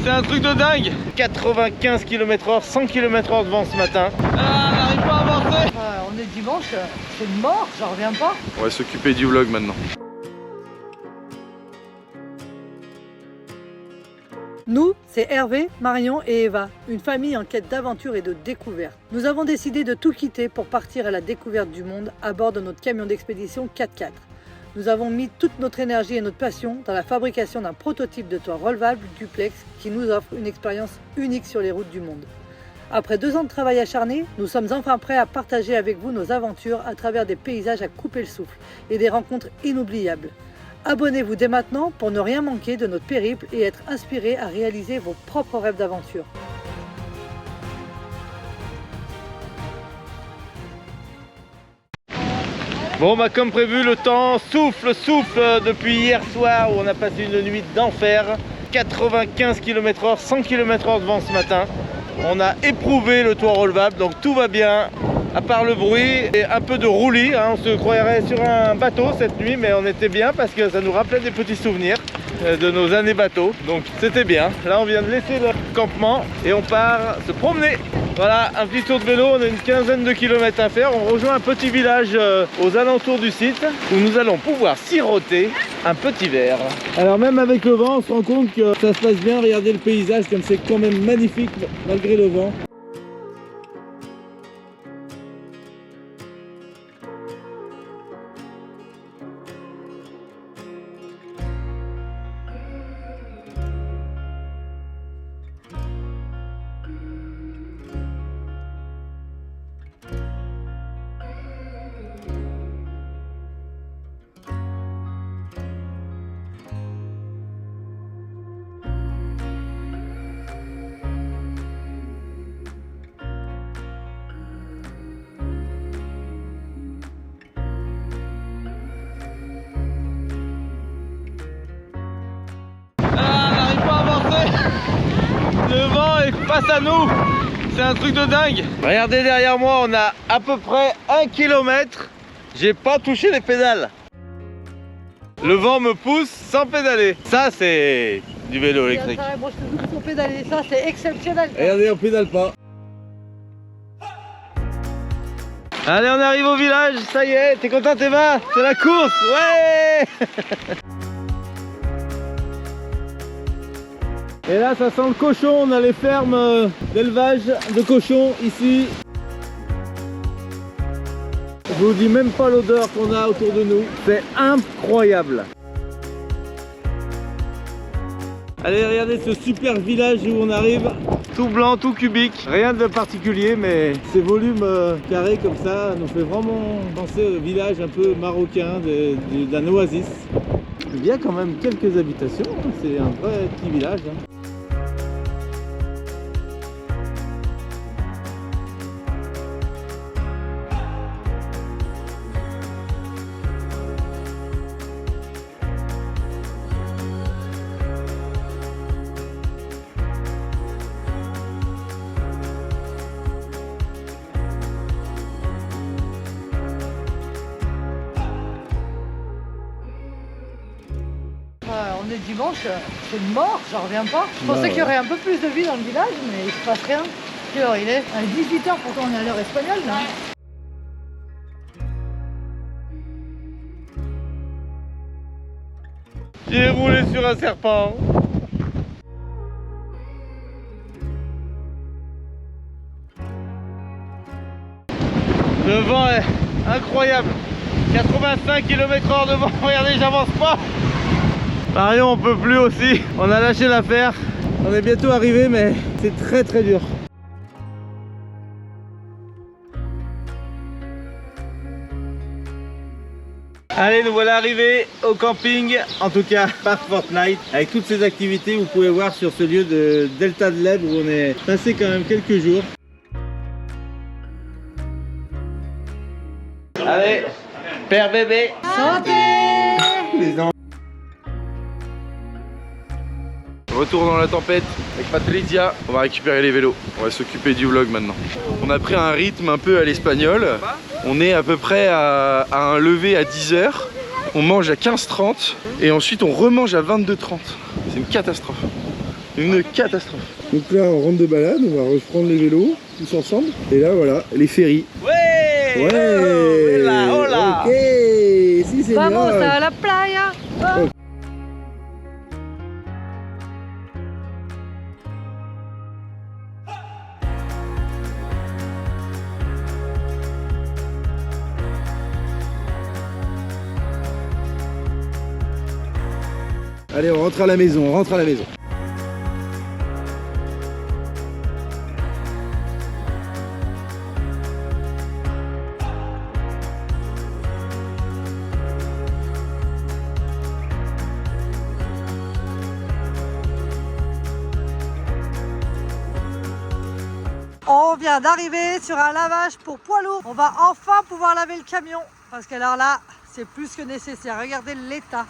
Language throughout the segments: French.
C'est un truc de dingue. 95 km/h, 100 km/h de vent ce matin. Ah, on n'arrive pas à avancer. On est dimanche, c'est mort, j'en reviens pas. On va s'occuper du vlog maintenant. Nous, c'est Hervé, Marion et Eva, une famille en quête d'aventure et de découverte. Nous avons décidé de tout quitter pour partir à la découverte du monde à bord de notre camion d'expédition 4x4. Nous avons mis toute notre énergie et notre passion dans la fabrication d'un prototype de toit relevable duplex qui nous offre une expérience unique sur les routes du monde. Après 2 ans de travail acharné, nous sommes enfin prêts à partager avec vous nos aventures à travers des paysages à couper le souffle et des rencontres inoubliables. Abonnez-vous dès maintenant pour ne rien manquer de notre périple et être inspiré à réaliser vos propres rêves d'aventure. Bon bah comme prévu, le temps souffle depuis hier soir où on a passé une nuit d'enfer. 95 km/h, 100 km/h de vent ce matin. On a éprouvé le toit relevable, donc tout va bien. À part le bruit et un peu de roulis, hein. On se croirait sur un bateau cette nuit, mais on était bien parce que ça nous rappelait des petits souvenirs de nos années bateau. Donc c'était bien. Là on vient de laisser le campement et on part se promener. Voilà, un petit tour de vélo, on a une quinzaine de kilomètres à faire. On rejoint un petit village aux alentours du site où nous allons pouvoir siroter un petit verre. Alors même avec le vent, on se rend compte que ça se passe bien. Regardez le paysage comme c'est quand même magnifique malgré le vent. Le vent est face à nous, c'est un truc de dingue. Regardez derrière moi, on a à peu près 1 km. J'ai pas touché les pédales. Le vent me pousse sans pédaler. Ça c'est du vélo électrique. Moi je te dis pour pédaler, ça c'est exceptionnel. Regardez, on pédale pas. Allez, on arrive au village, ça y est, t'es content Eva? C'est la course, ouais. Et là ça sent le cochon, on a les fermes d'élevage de cochons ici. Je vous dis même pas l'odeur qu'on a autour de nous, c'est incroyable. Allez, regardez ce super village où on arrive, tout blanc, tout cubique, rien de particulier, mais ces volumes carrés comme ça nous fait vraiment penser au village un peu marocain d'un oasis. Il y a quand même quelques habitations, c'est un vrai petit village. On est dimanche, c'est mort, j'en reviens pas. Je pensais qu'il y aurait un peu plus de vie dans le village, mais il se passe rien. Quelle heure il est? À 18 h, pourtant on est à l'heure espagnole là. J'ai roulé sur un serpent. Le vent est incroyable. 85 km/h de vent, regardez, j'avance pas. Marion, on peut plus aussi. On a lâché l'affaire. On est bientôt arrivé, mais c'est très très dur. Allez, nous voilà arrivés au camping, en tout cas Parc Fortnite, avec toutes ces activités. Vous pouvez voir sur ce lieu de Delta de l'Ebbe où on est passé quand même quelques jours. Allez, père bébé. Santé! Les enfants. Retour dans la tempête avec Patricia. On va récupérer les vélos. On va s'occuper du vlog maintenant. On a pris un rythme un peu à l'espagnol. On est à peu près à un lever à 10 h. On mange à 15 h 30 et ensuite on remange à 22 h 30. C'est une catastrophe. Une catastrophe. Donc là on rentre de balade, on va reprendre les vélos tous ensemble. Et là voilà, les ferries. Ouais. Ouais. Hola, hola. Ok, si c'est Vamos bien. à la playa. Oh. Ok. Allez, on rentre à la maison, on rentre à la maison. On vient d'arriver sur un lavage pour poids lourd. On va enfin pouvoir laver le camion. Parce que alors là, c'est plus que nécessaire. Regardez l'état.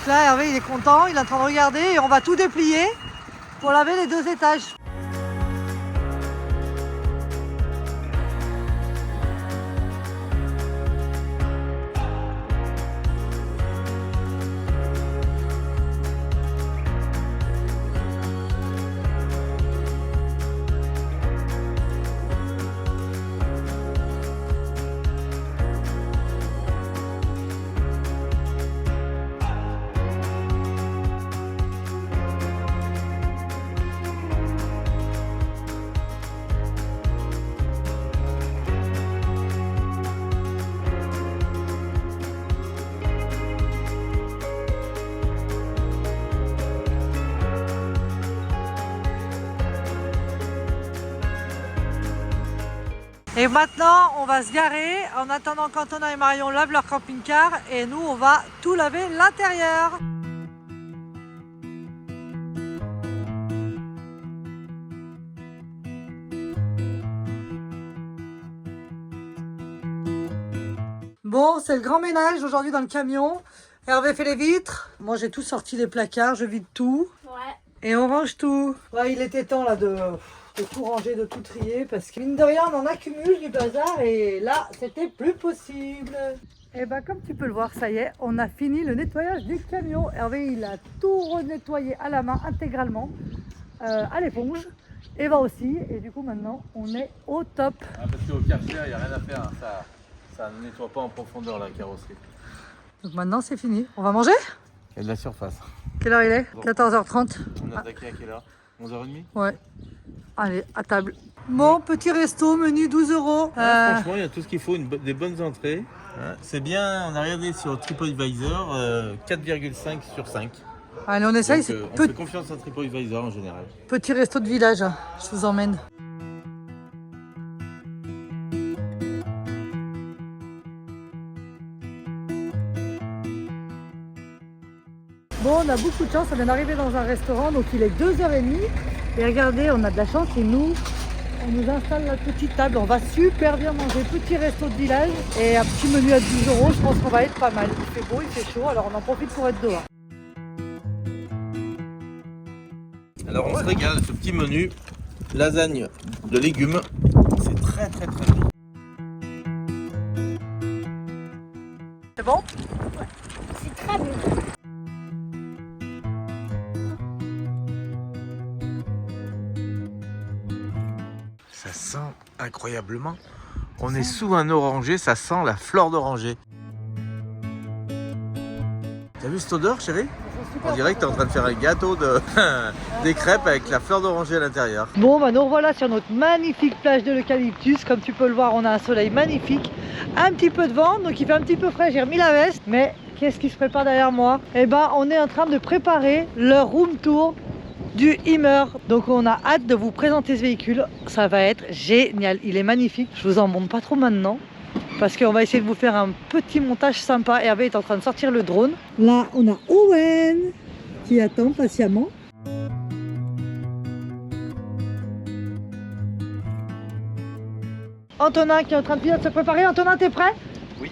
Là, Hervé, il est content. Il est en train de regarder et on va tout déplier pour laver les 2 étages. Et maintenant, on va se garer en attendant qu'Antonin et Marion lavent leur camping-car et nous, on va tout laver l'intérieur. Bon, c'est le grand ménage aujourd'hui dans le camion. Hervé fait les vitres. Moi, j'ai tout sorti des placards, je vide tout. Ouais. Et on range tout. Ouais, il était temps là de tout ranger, de tout trier parce que mine de rien, on en accumule du bazar et là, c'était plus possible. Et bah comme tu peux le voir, ça y est, on a fini le nettoyage du camion. Hervé, il a tout renettoyé à la main intégralement à l'éponge. Eva aussi. Et du coup, maintenant, on est au top. Ah, parce qu'au Karcher, il n'y a rien à faire. Hein. Ça ne nettoie pas en profondeur la carrosserie. Donc maintenant, c'est fini. On va manger? Il y a de la surface. Quelle heure il est? 14h30. On a attaqué à quelle heure? 11h30? Ouais. Allez, à table. Bon, petit resto, menu 12 €. Franchement, il y a tout ce qu'il faut, des bonnes entrées. Hein. C'est bien, on a regardé sur TripAdvisor, 4,5 sur 5. Allez, on essaye. Donc, on fait confiance à TripAdvisor en général. Petit resto de village, je vous emmène. Bon, on a beaucoup de chance, on vient d'arriver dans un restaurant, donc il est 2h30. Et regardez, on a de la chance et nous, on nous installe la petite table. On va super bien manger, petit resto de village et un petit menu à 10 €. Je pense qu'on va être pas mal. Il fait beau, il fait chaud, alors on en profite pour être dehors. Alors on se régale, ce petit menu, lasagne de légumes, c'est très très très bon. C'est bon? C'est très bon. Ça sent incroyablement. On est sous un oranger, ça sent la fleur d'oranger. T'as vu cette odeur, chérie? On dirait que t'es en train de faire un gâteau des crêpes avec la fleur d'oranger à l'intérieur. Bon, bah nous revoilà sur notre magnifique plage de l'eucalyptus. Comme tu peux le voir, on a un soleil magnifique, un petit peu de vent, donc il fait un petit peu frais. J'ai remis la veste, mais qu'est-ce qui se prépare derrière moi? Eh ben, on est en train de préparer le room tour du Hummer. Donc on a hâte de vous présenter ce véhicule. Ça va être génial, il est magnifique. Je vous en montre pas trop maintenant parce qu'on va essayer de vous faire un petit montage sympa. Hervé est en train de sortir le drone. Là, on a Owen qui attend patiemment. Antonin qui est en train de se préparer. Antonin, t'es prêt? Oui.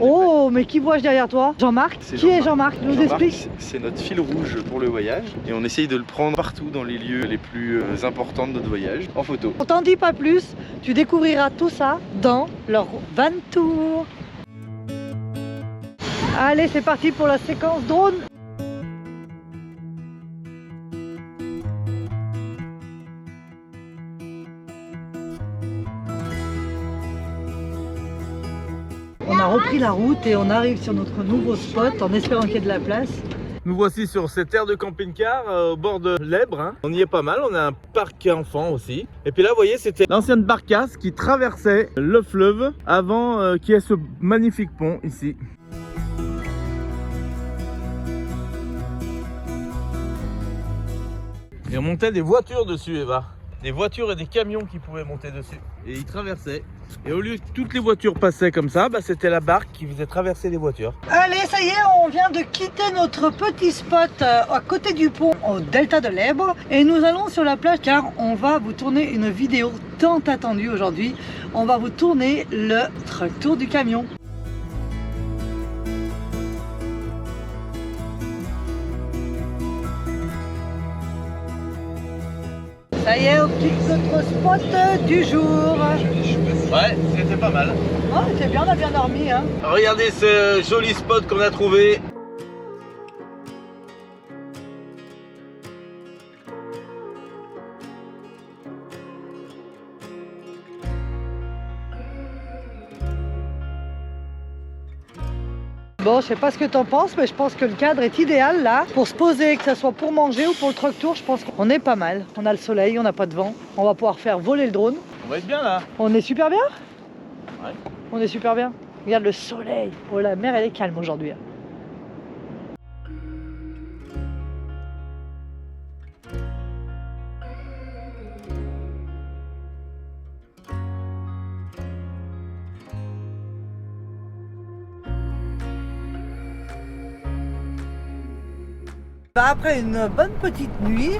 Oh, mais qui vois-je derrière toi? Jean-Marc. Qui est Jean-Marc? Nous explique. C'est notre fil rouge pour le voyage et on essaye de le prendre partout dans les lieux les plus importants de notre voyage en photo. On t'en dit pas plus, tu découvriras tout ça dans leur van tour. Allez, c'est parti pour la séquence drone. a repris la route et on arrive sur notre nouveau spot en espérant qu'il y ait de la place. Nous voici sur cette aire de camping-car au bord de l'Èbre. Hein. On y est pas mal, on a un parc enfant aussi. Et puis là, vous voyez, c'était l'ancienne barcasse qui traversait le fleuve avant qu'il y ait ce magnifique pont ici. Et on montait des voitures dessus, Eva. Des voitures et des camions qui pouvaient monter dessus. Et ils traversaient. Et au lieu que toutes les voitures passaient comme ça, bah, c'était la barque qui faisait traverser les voitures. Allez, ça y est, on vient de quitter notre petit spot à côté du pont au delta de l'Èbre. Et nous allons sur la plage car on va vous tourner une vidéo tant attendue aujourd'hui. On va vous tourner le truck tour du camion. Ça y est, on quitte notre spot du jour. Ouais, c'était pas mal. Oh, c'est bien, on a bien dormi. Hein. Regardez ce joli spot qu'on a trouvé. Bon, je sais pas ce que t'en penses, mais je pense que le cadre est idéal là pour se poser, que ce soit pour manger ou pour le truck tour. Je pense qu'on est pas mal. On a le soleil, on n'a pas de vent. On va pouvoir faire voler le drone. On va être bien là. On est super bien. Ouais. On est super bien. Regarde le soleil. Oh, la mer elle est calme aujourd'hui. Après une bonne petite nuit,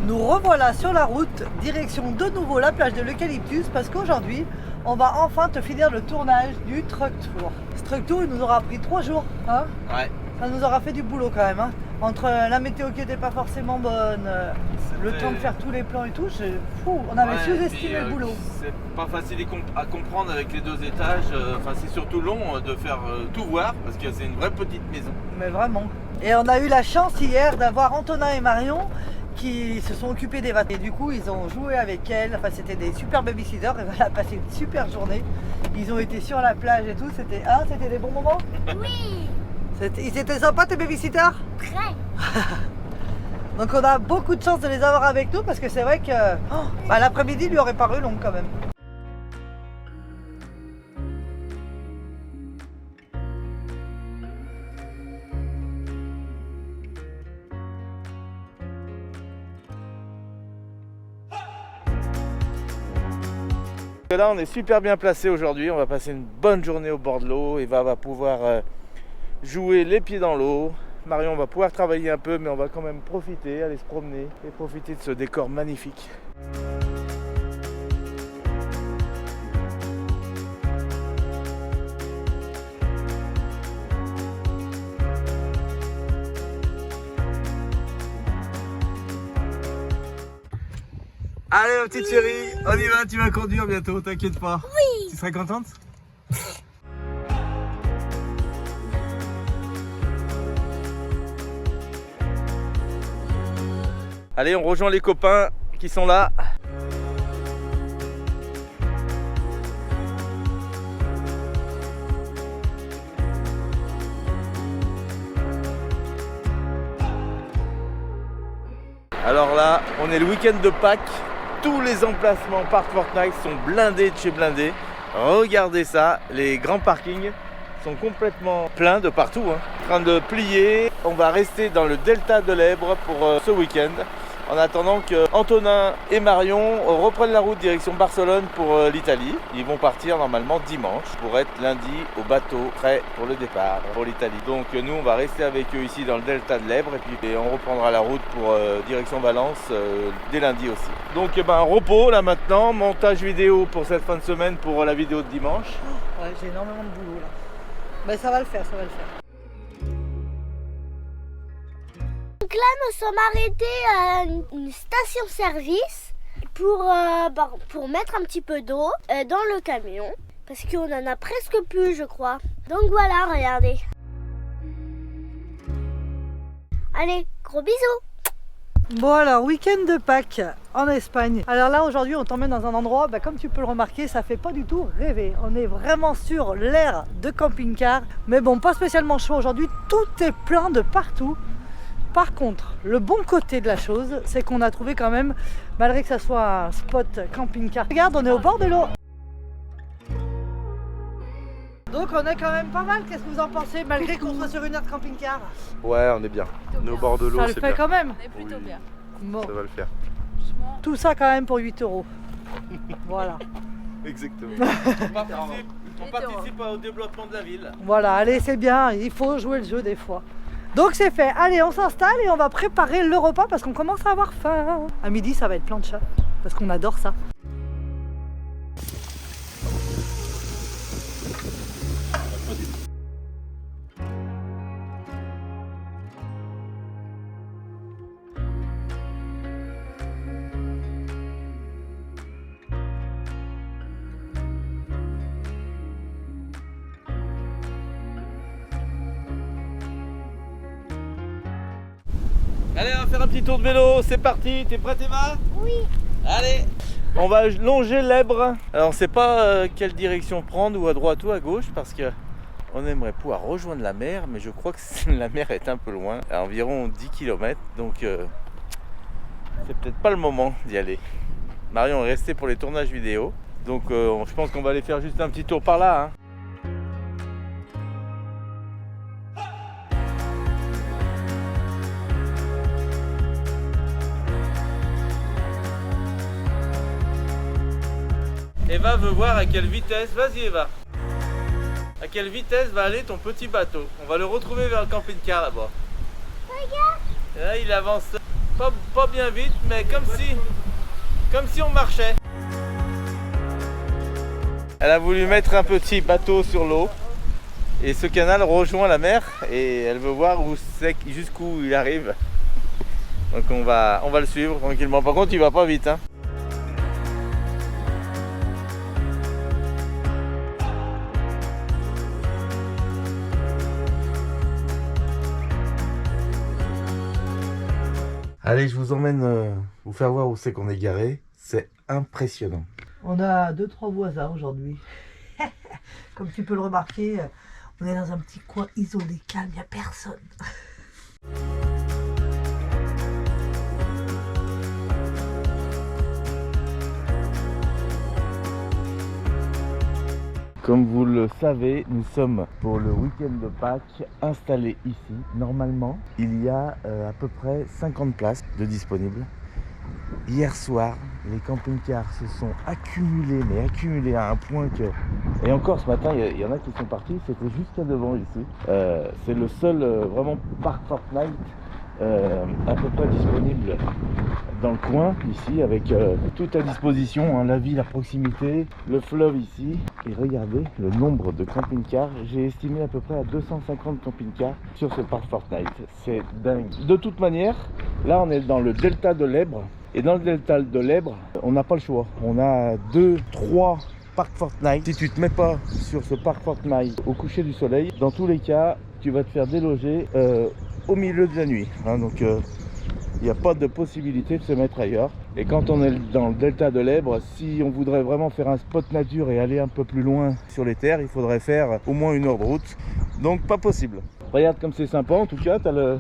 nous revoilà sur la route, direction de nouveau la plage de l'Eucalyptus parce qu'aujourd'hui, on va enfin te finir le tournage du truck tour. Ce truck tour, il nous aura pris 3 jours, hein. Ouais. Ça nous aura fait du boulot quand même, hein. Entre la météo qui n'était pas forcément bonne, le temps de faire tous les plans et tout, on avait sous-estimé le boulot. C'est pas facile à comprendre avec les 2 étages, enfin c'est surtout long de faire tout voir parce que c'est une vraie petite maison. Mais vraiment. Et on a eu la chance hier d'avoir Antonin et Marion qui se sont occupés des vacances. Et du coup, ils ont joué avec elle. Enfin, c'était des super babysitters. Et elle a passé une super journée. Ils ont été sur la plage et tout. C'était des bons moments. Oui. Ils étaient sympas tes babysitters. Très. Donc on a beaucoup de chance de les avoir avec nous parce que c'est vrai que l'après-midi lui aurait paru long quand même. Là, on est super bien placé aujourd'hui. On va passer une bonne journée au bord de l'eau. Eva va pouvoir jouer les pieds dans l'eau. Marion va pouvoir travailler un peu, mais on va quand même profiter, aller se promener et profiter de ce décor magnifique. Allez ma petite chérie, on y va, tu vas conduire bientôt, t'inquiète pas. Oui. Tu serais contente? Allez, on rejoint les copains qui sont là. Alors là, on est le week-end de Pâques. Tous les emplacements Parc Fortnite sont blindés de chez blindés. Regardez ça, les grands parkings sont complètement pleins de partout. Hein. En train de plier. On va rester dans le delta de l'Èbre pour ce week-end. En attendant que Antonin et Marion reprennent la route direction Barcelone pour l'Italie. Ils vont partir normalement dimanche pour être lundi au bateau prêt pour le départ pour l'Italie. Donc nous on va rester avec eux ici dans le delta de l'Èbre et puis on reprendra la route pour direction Valence dès lundi aussi. Donc repos là maintenant, montage vidéo pour cette fin de semaine pour la vidéo de dimanche. Ouais, j'ai énormément de boulot là. Mais ça va le faire, ça va le faire. Donc là, nous sommes arrêtés à une station-service pour mettre un petit peu d'eau dans le camion. Parce qu'on en a presque plus, je crois. Donc voilà, regardez. Allez, gros bisous. Bon alors, week-end de Pâques en Espagne. Alors là aujourd'hui on t'emmène dans un endroit, comme tu peux le remarquer, ça fait pas du tout rêver. On est vraiment sur l'aire de camping-car. Mais bon, pas spécialement chaud aujourd'hui, tout est plein de partout. Par contre, le bon côté de la chose, c'est qu'on a trouvé quand même, malgré que ça soit un spot camping-car. Regarde, on est au bord de l'eau. Donc on est quand même pas mal, qu'est-ce que vous en pensez, malgré qu'on soit sur une aire de camping-car? Ouais, on est bien. On est au bord de l'eau, Ça le c'est fait bien. quand même. On est plutôt bien. Bon, Ça va le faire. tout ça quand même pour 8 €. Voilà. Exactement. On participe au développement de la ville. Voilà, allez, c'est bien, il faut jouer le jeu des fois. Donc c'est fait, allez, on s'installe et on va préparer le repas parce qu'on commence à avoir faim. À midi, ça va être plancha, parce qu'on adore ça. Allez, on va faire un petit tour de vélo, c'est parti, t'es prête Eva? Oui. Allez, on va longer l'Èbre. Alors on sait pas quelle direction prendre, ou à droite ou à gauche, parce que on aimerait pouvoir rejoindre la mer, mais je crois que la mer est un peu loin, à environ 10 km, donc c'est peut-être pas le moment d'y aller. Marion est restée pour les tournages vidéo, donc je pense qu'on va aller faire juste un petit tour par là, hein. Eva veut voir à quelle vitesse, vas-y Eva, à quelle vitesse va aller ton petit bateau. On va le retrouver vers le camping-car là-bas. Regarde. Et là il avance pas bien vite, mais comme si on marchait. Elle a voulu mettre un petit bateau sur l'eau et ce canal rejoint la mer et elle veut voir jusqu'où il arrive. Donc on va le suivre tranquillement. Par contre il va pas vite, hein. Allez, je vous emmène vous faire voir où c'est qu'on est garé. C'est impressionnant. On a 2-3 voisins aujourd'hui. Comme tu peux le remarquer, on est dans un petit coin isolé, calme, il n'y a personne. Comme vous le savez, nous sommes pour le week-end de Pâques installés ici. Normalement, il y a à peu près 50 places de disponibles. Hier soir, les camping-cars se sont accumulés à un point que... Et encore ce matin, il y en a qui sont partis, c'était jusqu'à devant ici. C'est le seul vraiment parc Fortnite à peu près disponible dans le coin ici, avec tout à disposition, hein, la ville à proximité, le fleuve ici. Et regardez le nombre de camping-cars, j'ai estimé à peu près à 250 camping-cars sur ce parc Fortnite. C'est dingue. De toute manière, là on est dans le delta de l'Èbre. Et dans le delta de l'Èbre, on n'a pas le choix. On a 2-3 parcs Fortnite. Si tu te mets pas sur ce parc Fortnite au coucher du soleil, dans tous les cas, tu vas te faire déloger au milieu de la nuit. Hein, donc il n'y a pas de possibilité de se mettre ailleurs. Et quand on est dans le delta de l'Èbre, si on voudrait vraiment faire un spot nature et aller un peu plus loin sur les terres, il faudrait faire au moins 1 heure de route. Donc pas possible. Regarde comme c'est sympa, en tout cas, tu as le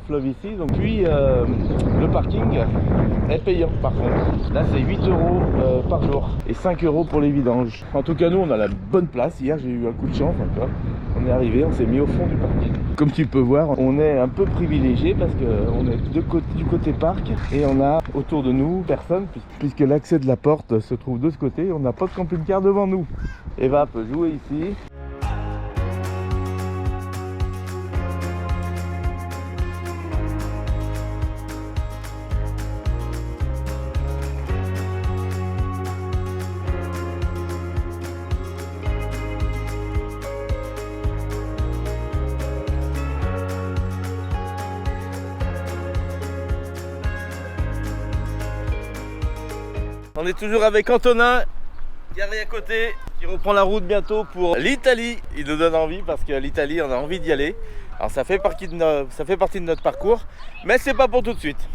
fleuve ici. Donc puis le parking est payant par contre. Là c'est 8 € par jour et 5 € pour les vidanges. En tout cas nous on a la bonne place. Hier j'ai eu un coup de chance encore. On est arrivé, on s'est mis au fond du parking. Comme tu peux voir, on est un peu privilégié parce qu'on est du côté parc et on a autour de nous personne puisque l'accès de la porte se trouve de ce côté. On n'a pas de camping-car devant nous. Eva peut jouer ici. On est toujours avec Antonin, garé à côté, qui reprend la route bientôt pour l'Italie. Il nous donne envie parce que l'Italie, on a envie d'y aller. Alors ça fait partie de notre parcours, mais c'est pas pour tout de suite.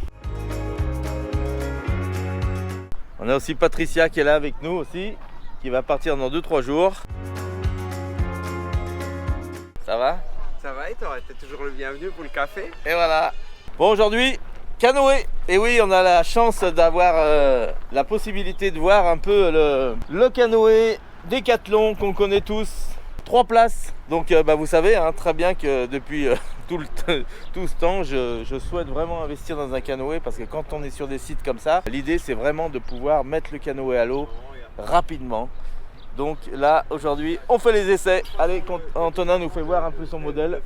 On a aussi Patricia qui est là avec nous aussi, qui va partir dans 2-3 jours. Ça va? Ça va et toi? T'es toujours le bienvenu pour le café? Et voilà. Bon, aujourd'hui, canoë. Et oui, on a la chance d'avoir la possibilité de voir un peu le canoë Décathlon qu'on connaît tous. 3 places. Donc vous savez très bien que depuis tout ce temps, je souhaite vraiment investir dans un canoë parce que quand on est sur des sites comme ça, l'idée c'est vraiment de pouvoir mettre le canoë à l'eau rapidement. Donc là, aujourd'hui, on fait les essais. Allez, Antonin nous fait voir un peu son modèle.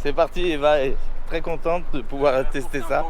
C'est parti, Eva est très contente de pouvoir tester ça.